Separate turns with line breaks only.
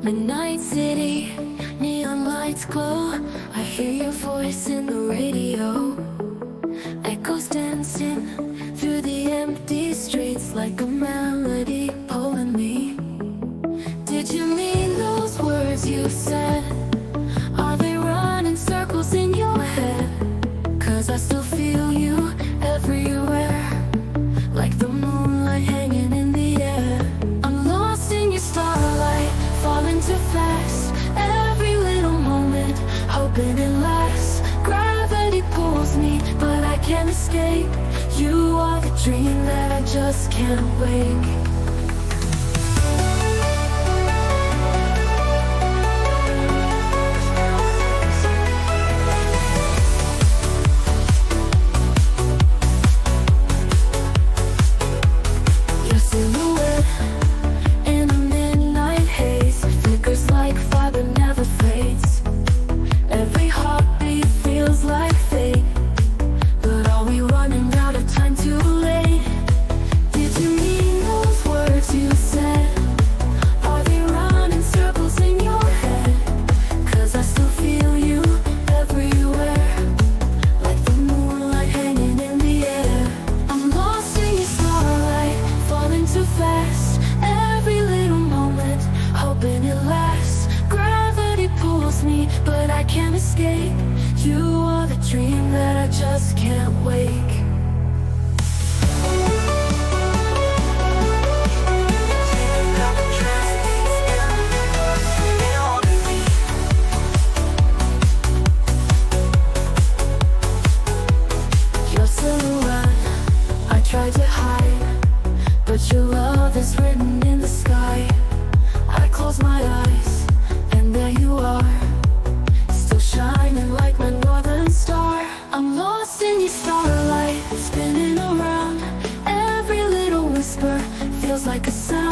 Midnight city, neon lights glow. I hear your voice in the radio. Echoes dancing through the empty streets like a melody pulling me. Did you mean those words you said? Are they running circles in your head? 'Cause I still feel you everywhere, like the moonlight hanging in the air. I'm lost in your starlight, falling too fast. Every little moment, hoping it lasts. Gravity pulls me, but I can't escape. You are the dream that I just can't wake. But I can't escape. You are the dream that I just can't wake. Your silhouette, I tried to hide, but your love is written in the sky. I close my eyes, and there you are, shining like my northern star. I'm lost in your starlight, spinning around. Every little whisper feels like a sound.